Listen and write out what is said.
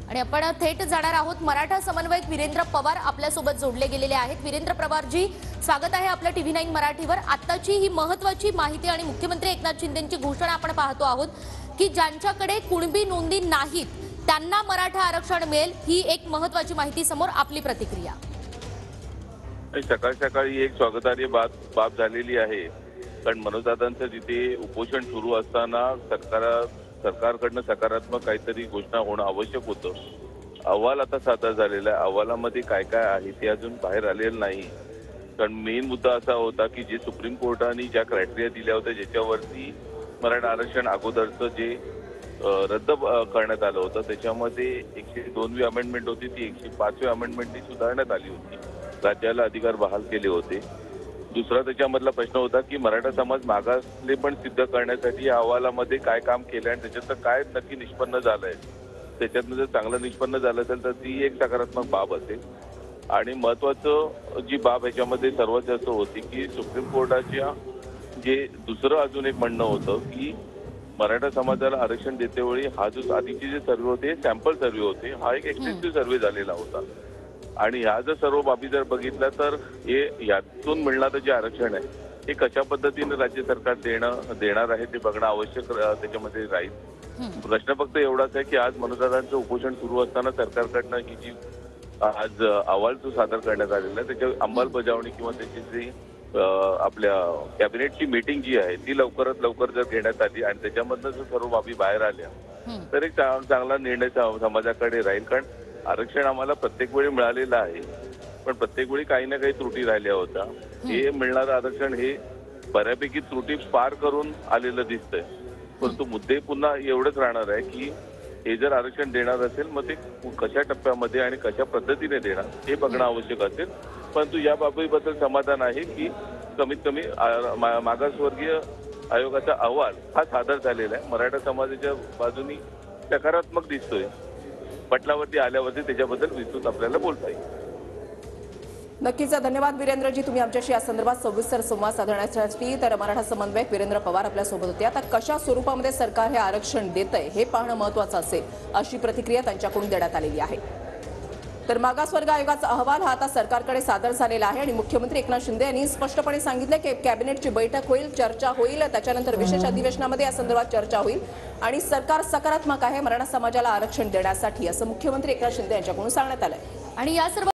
आणि आपण थेट जाणार आहोत मराठा समन्वयक वीरेंद्र पवार आपल्या सोबत जोडले गेलेले आहेत। वीरेंद्र पवारजी, स्वागत आहे आपलं TV9 मराठीवर। आताची ही महत्त्वाची माहिती आणि मुख्यमंत्री एकनाथ शिंदेंची घोषणा आपण पाहतो आहोत की ज्यांच्याकडे कुणबी नोंदी नाहीत त्यांना मराठा आरक्षण मिळेल, ही एक महत्त्वाची माहिती समोर। आपली प्रतिक्रिया? सकाळी सकाळी एक स्वागतार्ह बाब झालेली आहे, कारण मनोजदादांचं जिथे उपोषण सुरू असताना सरकारकडनं सकारात्मक काहीतरी घोषणा होणं आवश्यक होतं। अहवाल आता सादर झालेला आहे, अहवालामध्ये काय काय आहे ते अजून बाहेर आलेलं नाही। कारण मेन मुद्दा असा होता की जे सुप्रीम कोर्टाने ज्या क्रायटेरिया दिल्या होत्या ज्याच्यावरती मराठा आरक्षण अगोदरचं जे रद्द करण्यात आलं होतं त्याच्यामध्ये 102वी अमेंडमेंट होती, ती 105वी अमेंडमेंटनी सुधारण्यात आली होती, राज्याला अधिकार बहाल केले होते। दुसरा त्याच्यामधला प्रश्न होता की मराठा समाज मागासले पण सिद्ध करण्यासाठी या अहवालामध्ये काय काम केलं आणि त्याच्यात काय नक्की निष्पन्न झालंय, त्याच्यातनं जर चांगलं निष्पन्न झालं असेल तर ती एक सकारात्मक बाब असेल। आणि महत्त्वाचं जी बाब ह्याच्यामध्ये सर्वात जास्त होती की सुप्रीम कोर्टाच्या जे दुसरं अजून एक म्हणणं होतं की मराठा समाजाला आरक्षण देतेवेळी हा जो आधीचे जे सर्वे होते सॅम्पल सर्वे होते, हा एक एक्सटेन्सिव्ह सर्वे झालेला होता। आणि ह्या जर सर्व बाबी जर बघितल्या तर हे यातून मिळणारं जे आरक्षण आहे हे कशा पद्धतीने राज्य सरकार देणार आहे ते बघणं आवश्यक त्याच्यामध्ये राहील। प्रश्न फक्त एवढाच आहे की आज मनोजदादांचं उपोषण सुरू असताना सरकारकडनं ही जी आज अहवाल जो सादर करण्यात आलेला आहे त्याच्या अंमलबजावणी किंवा त्याची जी आपल्या कॅबिनेटची मीटिंग जी आहे ती लवकरात लवकर जर घेण्यात आली आणि त्याच्यामधनं जर सर्व बाबी बाहेर आल्या तर एक चांगला निर्णय समाजाकडे राहील। कारण आरक्षण आम्हाला प्रत्येक वेळी मिळालेलं आहे, पण प्रत्येक वेळी काही ना काही त्रुटी राहिल्या होत्या। हे मिळणारं आरक्षण हे बऱ्यापैकी त्रुटी पार करून आलेलं दिसतंय, परंतु मुद्दे पुन्हा एवढंच राहणार आहे की हे जर आरक्षण देणार असेल मग ते कशा टप्प्यामध्ये आणि कशा पद्धतीने देणार हे बघणं आवश्यक असेल। परंतु या बाबीबद्दल समाधान आहे की कमीत कमी मागासवर्गीय आयोगाचा अहवाल हा सादर झालेला आहे, मराठा समाजाच्या बाजूनी सकारात्मक दिसतोय। पटलावरती आल्यावरती त्याच्याबद्दल विस्तृत आपल्याला बोलता येईल। नक्कीच धन्यवाद वीरेंद्रजी, तुम्ही आमच्याशी या संदर्भात सविस्तर संवाद साधण्यासाठी। तर मराठा समन्वयक वीरेंद्र पवार आपल्या सोबत होते। आता कशा स्वरूपामध्ये सरकार हे आरक्षण देतंय हे पाहणं महत्त्वाचं असेल, अशी प्रतिक्रिया त्यांच्याकडून देण्यात आलेली आहे। तर मागासवर्ग आयोगाचा अहवाल हा आता सरकारकडे सादर झालेला आहे आणि मुख्यमंत्री एकनाथ शिंदे यांनी स्पष्टपणे सांगितलं की कॅबिनेटची बैठक होईल, चर्चा होईल, त्याच्यानंतर विशेष अधिवेशनामध्ये या संदर्भात चर्चा होईल आणि सरकार सकारात्मक आहे मराठा समाजाला आरक्षण देण्यासाठी, असं मुख्यमंत्री एकनाथ शिंदे यांच्याकडून सांगण्यात आलंय। आणि या सर्व